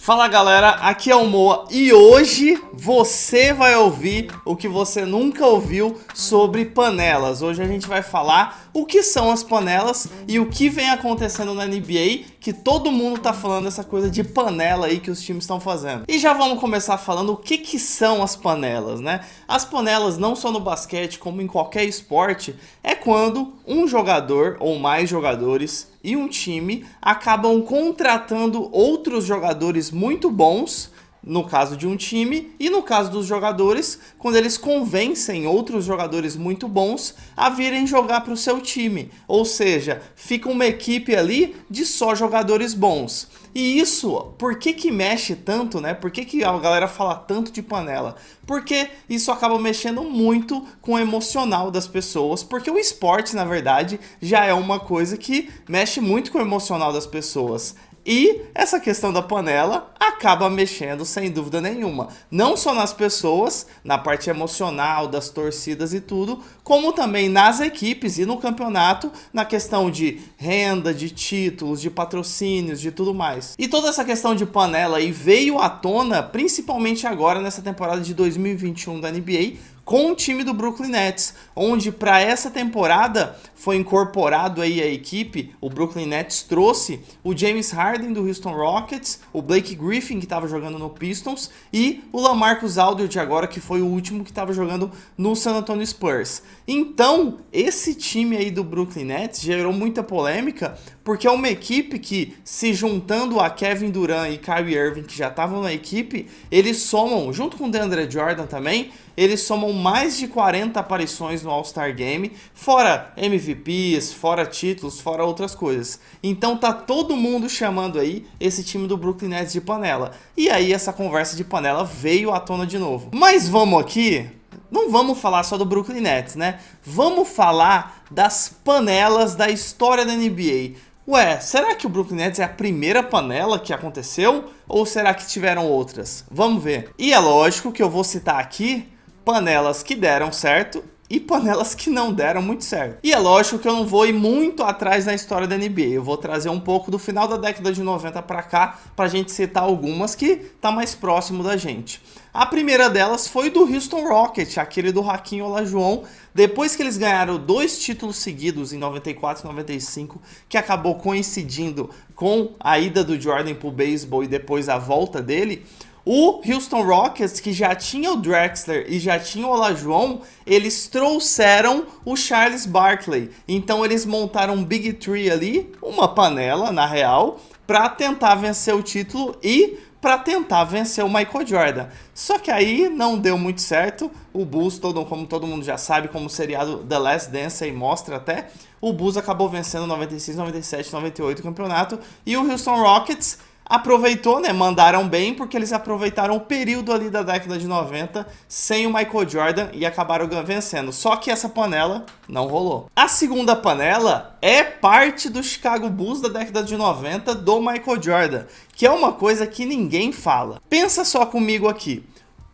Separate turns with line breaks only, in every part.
Fala galera, aqui é o Moa e hoje você vai ouvir o que você nunca ouviu sobre panelas. Hoje a gente vai falar o que são as panelas e o que vem acontecendo na NBA, que todo mundo tá falando essa coisa de panela aí que os times estão fazendo. E já vamos começar falando o que são as panelas, né? As panelas, não só no basquete, como em qualquer esporte, é quando um jogador ou mais jogadores e um time acabam contratando outros jogadores muito bons, no caso de um time, e no caso dos jogadores, quando eles convencem outros jogadores muito bons a virem jogar para o seu time. Ou seja, fica uma equipe ali de só jogadores bons. E isso, por que mexe tanto, né? Por que a galera fala tanto de panela? Porque isso acaba mexendo muito com o emocional das pessoas, porque o esporte, na verdade, já é uma coisa que mexe muito com o emocional das pessoas. E essa questão da panela acaba mexendo sem dúvida nenhuma, não só nas pessoas, na parte emocional das torcidas e tudo, como também nas equipes e no campeonato, na questão de renda, de títulos, de patrocínios, de tudo mais. E toda essa questão de panela aí veio à tona principalmente agora nessa temporada de 2021 da NBA, com o time do Brooklyn Nets, onde para essa temporada foi incorporado aí a equipe. O Brooklyn Nets trouxe o James Harden do Houston Rockets, o Blake Griffin que estava jogando no Pistons e o LaMarcus Aldridge agora, que foi o último que estava jogando no San Antonio Spurs. Então esse time aí do Brooklyn Nets gerou muita polêmica, porque é uma equipe que, se juntando a Kevin Durant e Kyrie Irving, que já estavam na equipe, eles somam, junto com o DeAndre Jordan também, eles somam mais de 40 aparições no All-Star Game, fora MVPs, fora títulos, fora outras coisas. Então tá todo mundo chamando aí esse time do Brooklyn Nets de panela. E aí essa conversa de panela veio à tona de novo. Mas vamos aqui, não vamos falar só do Brooklyn Nets, né? Vamos falar das panelas da história da NBA. Ué, será que o Brooklyn Nets é a primeira panela que aconteceu? Ou será que tiveram outras? Vamos ver. E é lógico que eu vou citar aqui panelas que deram certo e panelas que não deram muito certo. E é lógico que eu não vou ir muito atrás na história da NBA. Eu vou trazer um pouco do final da década de 90 para cá, pra gente citar algumas que tá mais próximo da gente. A primeira delas foi do Houston Rockets, aquele do Hakeem Olajuwon, depois que eles ganharam 2 títulos seguidos em 94 e 95, que acabou coincidindo com a ida do Jordan pro beisebol e depois a volta dele. O Houston Rockets, que já tinha o Drexler e já tinha o Olajuwon, eles trouxeram o Charles Barkley. Então eles montaram um Big Three ali, uma panela na real, para tentar vencer o título e para tentar vencer o Michael Jordan. Só que aí não deu muito certo. O Bulls, como todo mundo já sabe, como o seriado The Last Dance aí mostra até, o Bulls acabou vencendo 96, 97, 98 o campeonato, e o Houston Rockets aproveitou, né? Mandaram bem, porque eles aproveitaram o período ali da década de 90 sem o Michael Jordan e acabaram vencendo. Só que essa panela não rolou. A segunda panela é parte do Chicago Bulls da década de 90 do Michael Jordan, que é uma coisa que ninguém fala. Pensa só comigo aqui.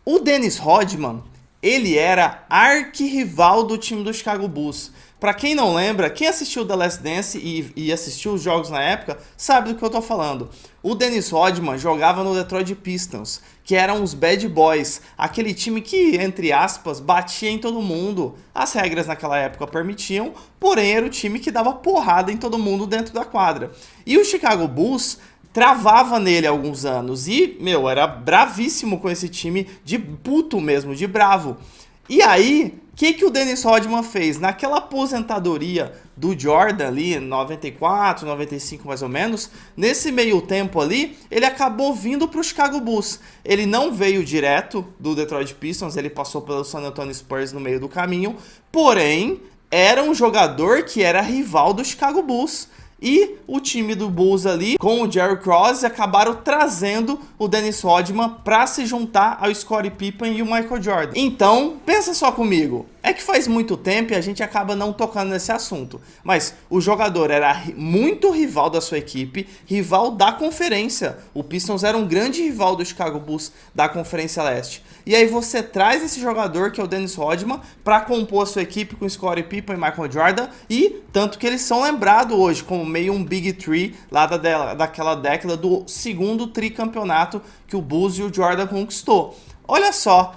O Dennis Rodman, ele era arquirrival do time do Chicago Bulls. Pra quem não lembra, quem assistiu The Last Dance e assistiu os jogos na época, sabe do que eu tô falando. O Dennis Rodman jogava no Detroit Pistons, que eram os bad boys, aquele time que, entre aspas, batia em todo mundo. As regras naquela época permitiam, porém era o time que dava porrada em todo mundo dentro da quadra. E o Chicago Bulls travava nele há alguns anos e, era bravíssimo com esse time, de puto mesmo, de bravo. E aí, o que o Dennis Rodman fez? Naquela aposentadoria do Jordan ali, em 94, 95 mais ou menos, nesse meio tempo ali, ele acabou vindo para o Chicago Bulls. Ele não veio direto do Detroit Pistons, ele passou pelo San Antonio Spurs no meio do caminho, porém, era um jogador que era rival do Chicago Bulls. E o time do Bulls ali, com o Jerry Krause, acabaram trazendo o Dennis Rodman para se juntar ao Scottie Pippen e o Michael Jordan. Então, pensa só comigo. É que faz muito tempo e a gente acaba não tocando nesse assunto. Mas o jogador era muito rival da sua equipe, rival da conferência. O Pistons era um grande rival do Chicago Bulls da Conferência Leste. E aí você traz esse jogador, que é o Dennis Rodman, para compor a sua equipe com Scottie Pippen e Michael Jordan. E tanto que eles são lembrados hoje como meio um Big Three lá daquela década do segundo tricampeonato que o Bulls e o Jordan conquistou. Olha só,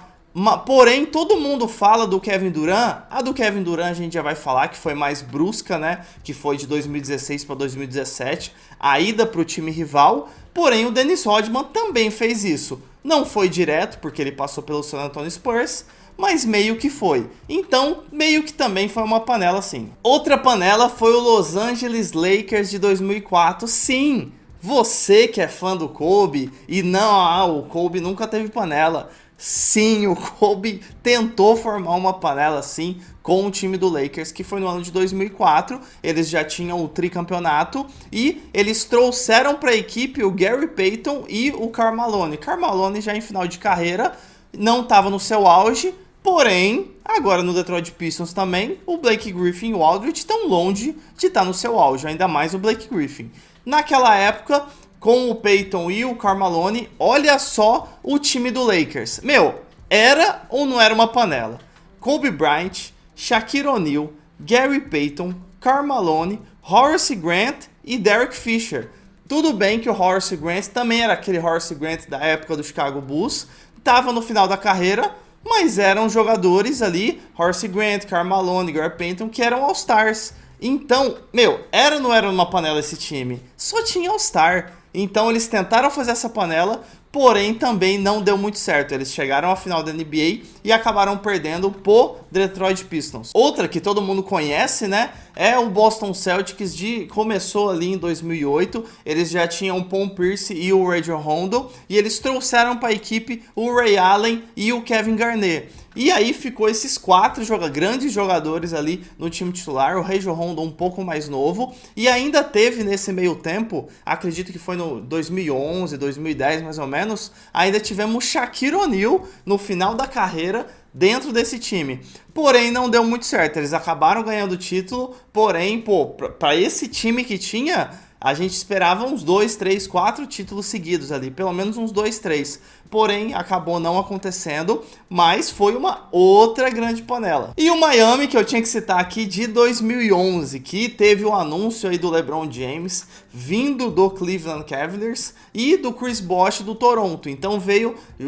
porém todo mundo fala do Kevin Durant. A do Kevin Durant a gente já vai falar que foi mais brusca, né? Que foi de 2016 para 2017, a ida para o time rival. Porém o Dennis Rodman também fez isso. Não foi direto porque ele passou pelo San Antonio Spurs, mas meio que foi. Então, meio que também foi uma panela sim. Outra panela foi o Los Angeles Lakers de 2004. Sim, você que é fã do Kobe e não, o Kobe nunca teve panela. Sim, o Kobe tentou formar uma panela sim com o time do Lakers, que foi no ano de 2004. Eles já tinham o tricampeonato e eles trouxeram para a equipe o Gary Payton e o Karl Malone. Karl Malone já em final de carreira, não estava no seu auge. Porém, agora no Detroit Pistons também, o Blake Griffin e o Aldridge estão longe de estar no seu auge, ainda mais o Blake Griffin. Naquela época, com o Peyton e o Karl Malone, olha só o time do Lakers. Meu, era ou não era uma panela? Kobe Bryant, Shaquille O'Neal, Gary Payton, Karl Malone, Horace Grant e Derek Fisher. Tudo bem que o Horace Grant também era aquele Horace Grant da época do Chicago Bulls, estava no final da carreira, mas eram jogadores ali, Horace Grant, Karl Malone, Gary Payton, que eram All-Stars. Então, meu, era ou não era uma panela esse time? Só tinha All-Star. Então eles tentaram fazer essa panela, porém também não deu muito certo. Eles chegaram à final da NBA e acabaram perdendo pro Detroit Pistons. Outra que todo mundo conhece, né, é o Boston Celtics, começou ali em 2008. Eles já tinham o Paul Pierce e o Rajon Rondo, e eles trouxeram para a equipe o Ray Allen e o Kevin Garnett. E aí ficou esses quatro grandes jogadores ali no time titular, o Rajon Rondo um pouco mais novo, e ainda teve nesse meio tempo, acredito que foi no 2011, 2010 mais ou menos, ainda tivemos Shaquille O'Neal no final da carreira dentro desse time. Porém não deu muito certo, eles acabaram ganhando o título, porém, para esse time que tinha, a gente esperava uns 2, 3, 4 títulos seguidos ali, pelo menos uns 2, 3. Porém, acabou não acontecendo, mas foi uma outra grande panela. E o Miami, que eu tinha que citar aqui, de 2011, que teve o anúncio aí do LeBron James vindo do Cleveland Cavaliers e do Chris Bosh do Toronto. Então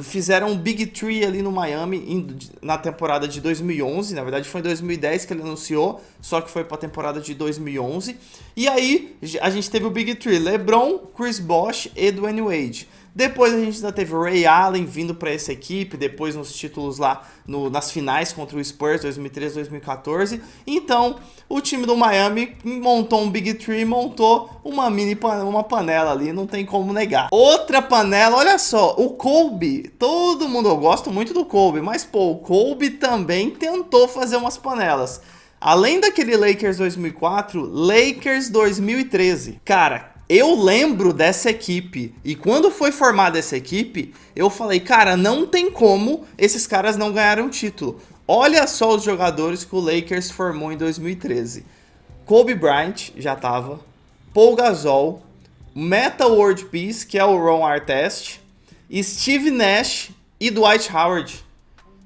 fizeram um Big Three ali no Miami na temporada de 2011, na verdade foi em 2010 que ele anunciou, só que foi para a temporada de 2011. E aí a gente teve o Big Three, LeBron, Chris Bosh e Dwayne Wade. Depois a gente ainda teve o Ray Allen vindo para essa equipe, depois nos títulos lá nas finais contra o Spurs 2013, 2014. Então o time do Miami montou um Big Three, montou uma panela ali, não tem como negar. Outra panela, olha só, o Kobe, todo mundo, eu gosto muito do Kobe, mas pô, o Kobe também tentou fazer umas panelas. Além daquele Lakers 2004, Lakers 2013. Cara, eu lembro dessa equipe, e quando foi formada essa equipe, eu falei, cara, não tem como esses caras não ganharam título. Olha só os jogadores que o Lakers formou em 2013. Kobe Bryant já tava, Paul Gasol, Metta World Peace, que é o Ron Artest, Steve Nash e Dwight Howard.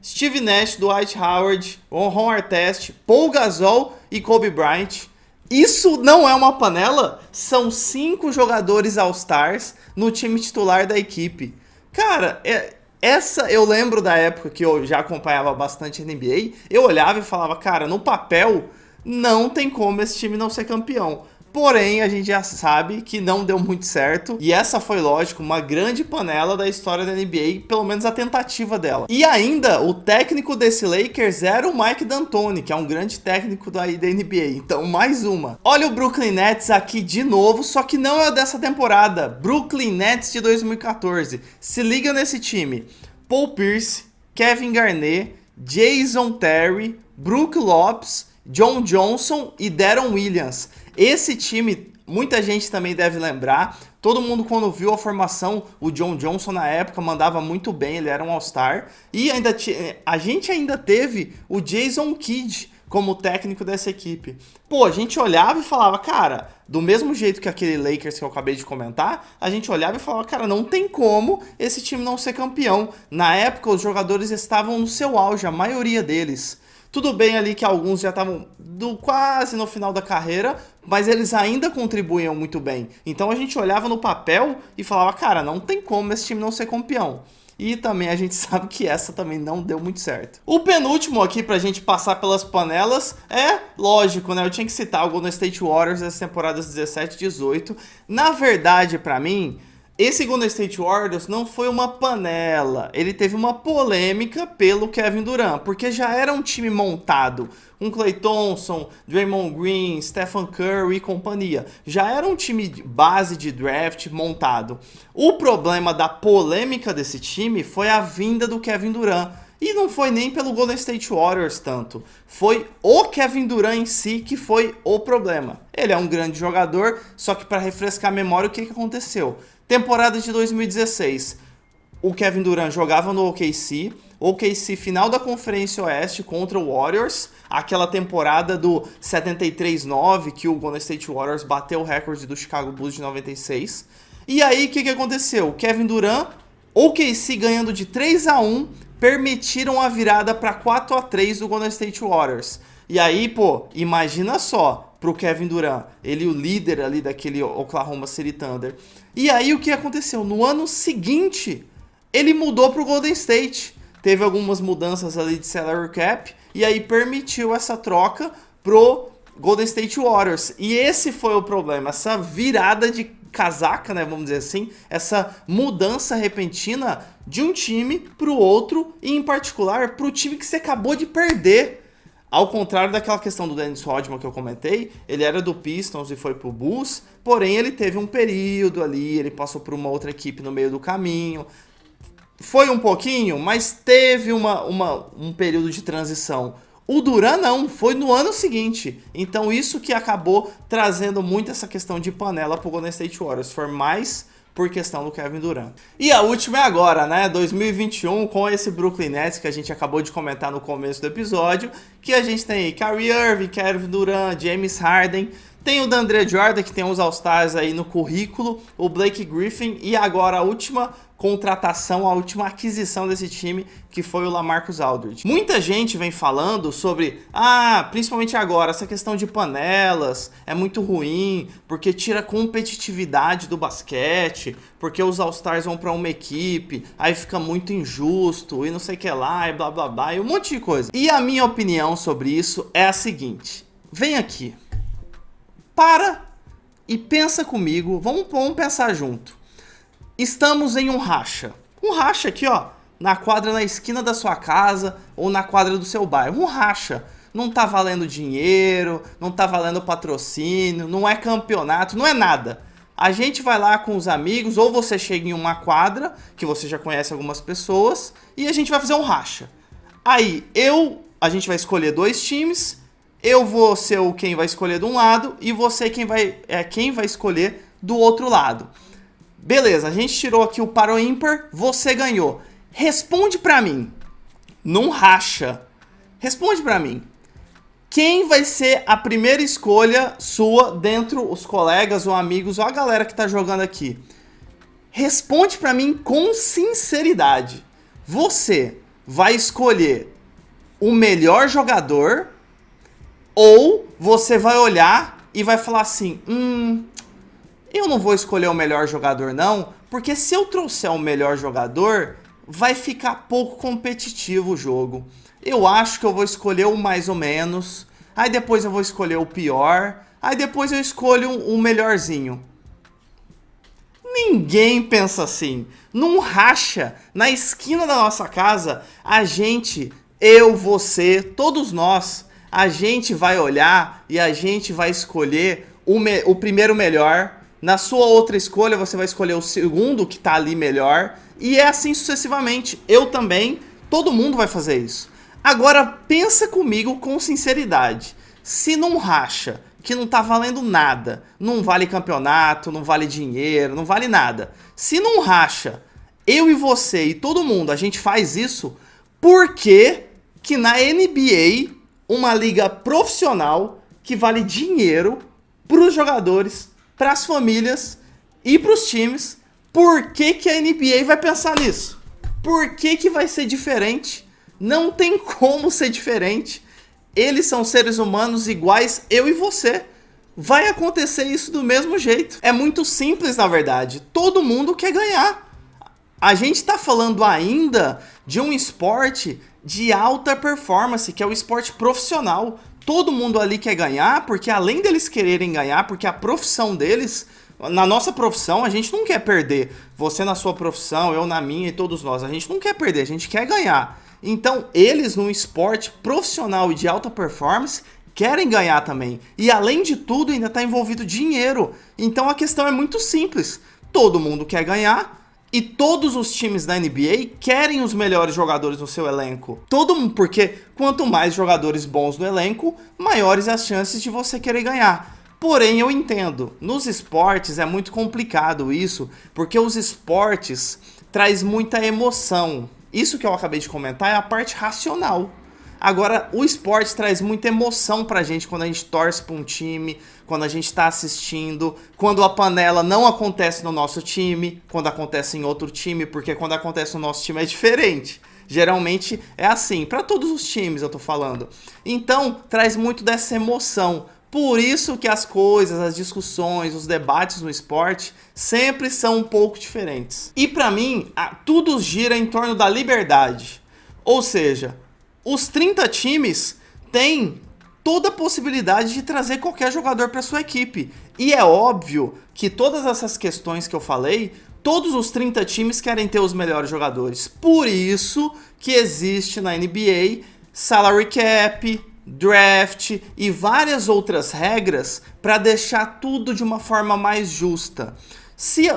Steve Nash, Dwight Howard, Ron Artest, Paul Gasol e Kobe Bryant. Isso não é uma panela? São 5 jogadores All-Stars no time titular da equipe. Cara, essa eu lembro da época que eu já acompanhava bastante NBA. Eu olhava e falava, cara, no papel não tem como esse time não ser campeão. Porém, a gente já sabe que não deu muito certo. E essa foi, lógico, uma grande panela da história da NBA, pelo menos a tentativa dela. E ainda, o técnico desse Lakers era o Mike D'Antoni, que é um grande técnico da NBA. Então, mais uma. Olha o Brooklyn Nets aqui de novo, só que não é dessa temporada. Brooklyn Nets de 2014. Se liga nesse time. Paul Pierce, Kevin Garnett, Jason Terry, Brook Lopes, John Johnson e Deron Williams. Esse time, muita gente também deve lembrar, todo mundo quando viu a formação, o John Johnson na época mandava muito bem, ele era um All-Star, e a gente ainda teve o Jason Kidd como técnico dessa equipe. Pô, a gente olhava e falava, cara, do mesmo jeito que aquele Lakers que eu acabei de comentar, a gente olhava e falava, cara, não tem como esse time não ser campeão. Na época, os jogadores estavam no seu auge, a maioria deles. Tudo bem ali que alguns já estavam quase no final da carreira, mas eles ainda contribuíam muito bem. Então a gente olhava no papel e falava, cara, não tem como esse time não ser campeão. E também a gente sabe que essa também não deu muito certo. O penúltimo aqui pra gente passar pelas panelas é, lógico, né? Eu tinha que citar o Golden State Warriors das temporadas 17 e 18. Na verdade, pra mim, esse Golden State Warriors não foi uma panela. Ele teve uma polêmica pelo Kevin Durant, porque já era um time montado. Um Klay Thompson, Draymond Green, Stephen Curry e companhia. Já era um time de base de draft montado. O problema da polêmica desse time foi a vinda do Kevin Durant. E não foi nem pelo Golden State Warriors tanto. Foi o Kevin Durant em si que foi o problema. Ele é um grande jogador, só que para refrescar a memória, o que aconteceu? Temporada de 2016. O Kevin Durant jogava no OKC final da Conferência Oeste contra o Warriors, aquela temporada do 73-9 que o Golden State Warriors bateu o recorde do Chicago Bulls de 96. E aí o que aconteceu? O Kevin Durant, OKC ganhando de 3-1, permitiram a virada para 4-3 do Golden State Warriors. E aí, pô, imagina só pro Kevin Durant, ele o líder ali daquele Oklahoma City Thunder. E aí o que aconteceu? No ano seguinte, ele mudou pro Golden State. Teve algumas mudanças ali de salary cap e aí permitiu essa troca pro Golden State Warriors. E esse foi o problema, essa virada de casaca, né, vamos dizer assim, essa mudança repentina de um time pro outro e em particular pro time que você acabou de perder. Ao contrário daquela questão do Dennis Rodman que eu comentei, ele era do Pistons e foi pro Bulls, porém ele teve um período ali, ele passou por uma outra equipe no meio do caminho. Foi um pouquinho, mas teve um período de transição. O Durant não, foi no ano seguinte. Então isso que acabou trazendo muito essa questão de panela pro Golden State Warriors. Foi mais por questão do Kevin Durant. E a última é agora, né? 2021, com esse Brooklyn Nets que a gente acabou de comentar no começo do episódio, que a gente tem aí Kyrie Irving, Kevin Durant, James Harden, tem o DeAndre Jordan, que tem uns All-Stars aí no currículo, o Blake Griffin e agora a última contratação, a última aquisição desse time, que foi o LaMarcus Aldridge. Muita gente vem falando sobre, principalmente agora, essa questão de panelas é muito ruim, porque tira a competitividade do basquete, porque os All-Stars vão para uma equipe, aí fica muito injusto, e não sei o que lá, e blá blá blá, e um monte de coisa. E a minha opinião sobre isso é a seguinte, vem aqui, para e pensa comigo, vamos pensar junto. Estamos em um racha aqui ó, na quadra na esquina da sua casa ou na quadra do seu bairro, um racha. Não tá valendo dinheiro, não tá valendo patrocínio, não é campeonato, não é nada. A gente vai lá com os amigos, ou você chega em uma quadra, que você já conhece algumas pessoas, e a gente vai fazer um racha. Aí a gente vai escolher dois times, eu vou ser quem vai escolher de um lado, e você quem vai escolher do outro lado. Beleza, a gente tirou aqui o par ou ímpar, você ganhou. Responde pra mim, num racha, responde pra mim. Quem vai ser a primeira escolha sua dentro os colegas ou amigos ou a galera que tá jogando aqui? Responde pra mim com sinceridade. Você vai escolher o melhor jogador ou você vai olhar e vai falar assim, eu não vou escolher o melhor jogador não, porque se eu trouxer o melhor jogador, vai ficar pouco competitivo o jogo. Eu acho que eu vou escolher o mais ou menos, aí depois eu vou escolher o pior, aí depois eu escolho o melhorzinho. Ninguém pensa assim. Num racha, na esquina da nossa casa, a gente, eu, você, todos nós, a gente vai olhar e a gente vai escolher o primeiro melhor. Na sua outra escolha, você vai escolher o segundo que tá ali melhor. E é assim sucessivamente. Eu também, todo mundo vai fazer isso. Agora, pensa comigo com sinceridade. Se não racha, que não tá valendo nada, não vale campeonato, não vale dinheiro, não vale nada. Se não racha, eu e você e todo mundo, a gente faz isso, por que que na NBA, uma liga profissional que vale dinheiro pros jogadores, para as famílias e para os times, por que que a NBA vai pensar nisso? Por que que vai ser diferente? Não tem como ser diferente. Eles são seres humanos iguais, eu e você. vai acontecer isso do mesmo jeito. É muito simples, na verdade. Todo mundo quer ganhar. A gente está falando ainda de um esporte de alta performance, que é o esporte profissional. Todo mundo ali quer ganhar, porque além deles quererem ganhar, porque a profissão deles, na nossa profissão, a gente não quer perder. Você na sua profissão, eu na minha e todos nós, a gente não quer perder, a gente quer ganhar. Então, eles num esporte profissional e de alta performance querem ganhar também. E além de tudo, ainda está envolvido dinheiro. Então a questão é muito simples. Todo mundo quer ganhar. E todos os times da NBA querem os melhores jogadores no seu elenco. Todo mundo, porque quanto mais jogadores bons no elenco, maiores as chances de você querer ganhar. Porém, eu entendo, nos esportes é muito complicado isso, porque os esportes traz muita emoção. Isso que eu acabei de comentar é a parte racional. Agora, o esporte traz muita emoção pra gente quando a gente torce pra um time, quando a gente tá assistindo, quando a panela não acontece no nosso time, quando acontece em outro time, porque quando acontece no nosso time é diferente. Geralmente é assim, pra todos os times eu tô falando. Então, traz muito dessa emoção. Por isso que as coisas, as discussões, os debates no esporte sempre são um pouco diferentes. E pra mim, tudo gira em torno da liberdade. Ou seja, os 30 times têm toda a possibilidade de trazer qualquer jogador para sua equipe. E é óbvio que todas essas questões que eu falei, todos os 30 times querem ter os melhores jogadores. Por isso que existe na NBA salary cap, draft e várias outras regras para deixar tudo de uma forma mais justa. Se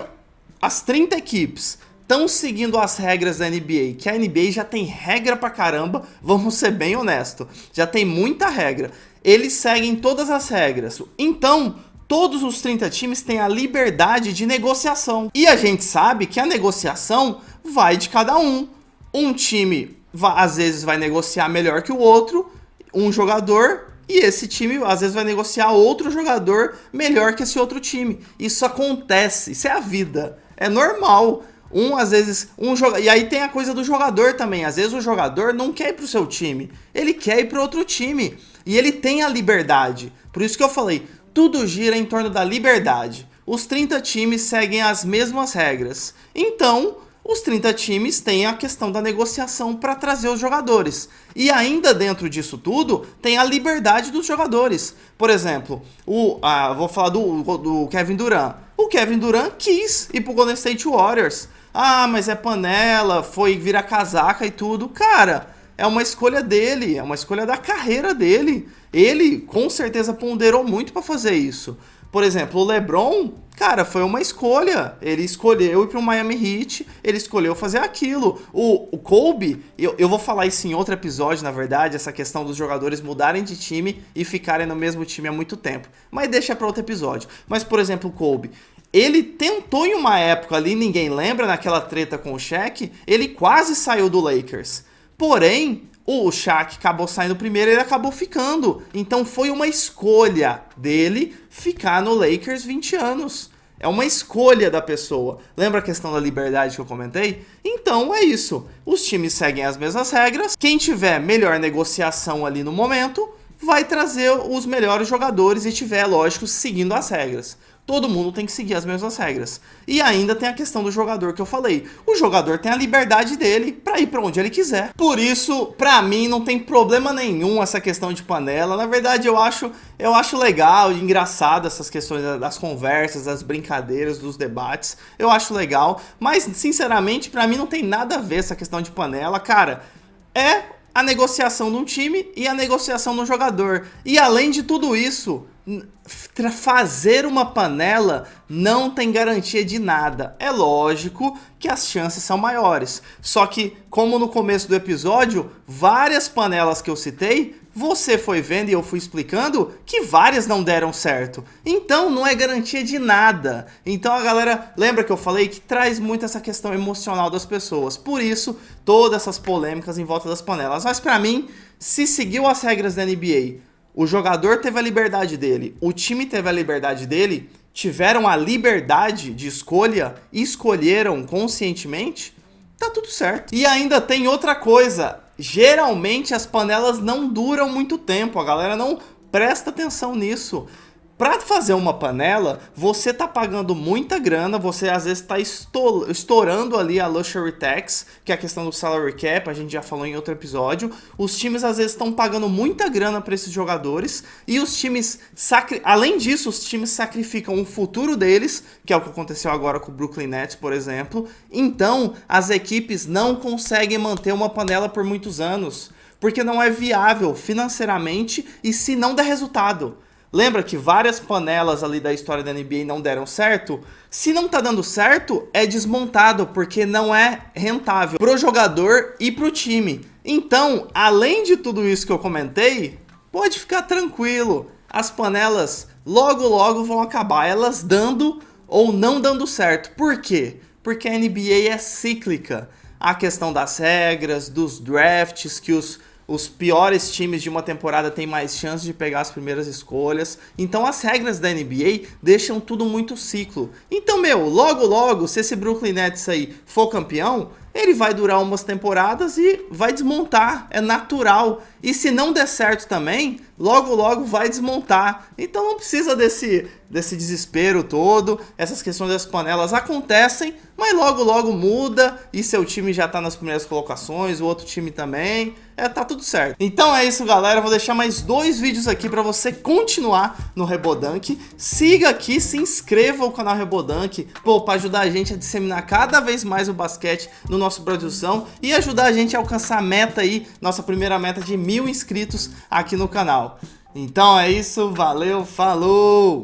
as 30 equipes estão seguindo as regras da NBA, que a NBA já tem regra pra caramba, vamos ser bem honestos, já tem muita regra. Eles seguem todas as regras. Então, todos os 30 times têm a liberdade de negociação. E a gente sabe que a negociação vai de cada um. Um time, às vezes, vai negociar melhor que o outro, um jogador, e esse time, às vezes, vai negociar outro jogador melhor que esse outro time. Isso acontece, isso é a vida, é normal. Às vezes, e aí tem a coisa do jogador também. Às vezes o jogador não quer ir pro seu time, ele quer ir pro outro time. E ele tem a liberdade. Por isso que eu falei, tudo gira em torno da liberdade. Os 30 times seguem as mesmas regras. Então, os 30 times têm a questão da negociação para trazer os jogadores. E ainda dentro disso tudo, tem a liberdade dos jogadores. Por exemplo, vou falar do Kevin Durant. O Kevin Durant quis ir pro Golden State Warriors. Ah, mas é panela, foi virar casaca e tudo. Cara, é uma escolha dele, é uma escolha da carreira dele. Ele, com certeza, ponderou muito para fazer isso. Por exemplo, o LeBron, cara, foi uma escolha. Ele escolheu ir para o Miami Heat, ele escolheu fazer aquilo. O Kobe, eu vou falar isso em outro episódio, na verdade, essa questão dos jogadores mudarem de time e ficarem no mesmo time há muito tempo. Mas deixa para outro episódio. Mas, por exemplo, o Kobe, ele tentou em uma época ali, ninguém lembra, naquela treta com o Shaq, ele quase saiu do Lakers. Porém, o Shaq acabou saindo primeiro e ele acabou ficando. Então foi uma escolha dele ficar no Lakers 20 anos. É uma escolha da pessoa. Lembra a questão da liberdade que eu comentei? Então é isso. Os times seguem as mesmas regras. Quem tiver melhor negociação ali no momento vai trazer os melhores jogadores e tiver, lógico, seguindo as regras. Todo mundo tem que seguir as mesmas regras. E ainda tem a questão do jogador que eu falei. O jogador tem a liberdade dele pra ir pra onde ele quiser. Por isso, pra mim, não tem problema nenhum essa questão de panela. Na verdade, eu acho legal e engraçado essas questões das conversas, das brincadeiras, dos debates. Eu acho legal. Mas, sinceramente, pra mim não tem nada a ver essa questão de panela. Cara, é a negociação de um time e a negociação do jogador. E além de tudo isso, fazer uma panela não tem garantia de nada. É lógico que as chances são maiores. Só que, como no começo do episódio, várias panelas que eu citei, você foi vendo e eu fui explicando que várias não deram certo. Então não é garantia de nada. Então a galera, lembra que eu falei que traz muito essa questão emocional das pessoas. Por isso, todas essas polêmicas em volta das panelas. Mas pra mim, se seguiu as regras da NBA, o jogador teve a liberdade dele, o time teve a liberdade dele, tiveram a liberdade de escolha e escolheram conscientemente, tá tudo certo. E ainda tem outra coisa, geralmente as panelas não duram muito tempo, a galera não presta atenção nisso. Para fazer uma panela, você tá pagando muita grana, você às vezes tá estourando ali a Luxury Tax, que é a questão do salary cap, a gente já falou em outro episódio. Os times às vezes estão pagando muita grana para esses jogadores e os times, além disso, os times sacrificam o futuro deles, que é o que aconteceu agora com o Brooklyn Nets, por exemplo. Então, as equipes não conseguem manter uma panela por muitos anos, porque não é viável financeiramente e se não der resultado. Lembra que várias panelas ali da história da NBA não deram certo? Se não tá dando certo, é desmontado, porque não é rentável pro jogador e pro time. Então, além de tudo isso que eu comentei, pode ficar tranquilo. As panelas logo logo vão acabar, elas dando ou não dando certo. Por quê? Porque a NBA é cíclica. A questão das regras, dos drafts, que os piores times de uma temporada têm mais chance de pegar as primeiras escolhas. Então as regras da NBA deixam tudo muito ciclo. Então, logo logo, se esse Brooklyn Nets aí for campeão, ele vai durar umas temporadas e vai desmontar, é natural. E se não der certo também, logo logo vai desmontar. Então não precisa desse desespero todo. Essas questões das panelas acontecem, mas logo logo muda e seu time já tá nas primeiras colocações, o outro time também. Tá tudo certo. Então é isso, galera. Eu vou deixar mais 2 vídeos aqui para você continuar no Rebodank. Siga aqui, se inscreva no canal Rebodank, para ajudar a gente a disseminar cada vez mais o basquete no nosso Brasilzão e ajudar a gente a alcançar a meta aí, nossa primeira meta de 1000 inscritos aqui no canal. Então é isso, valeu, falou!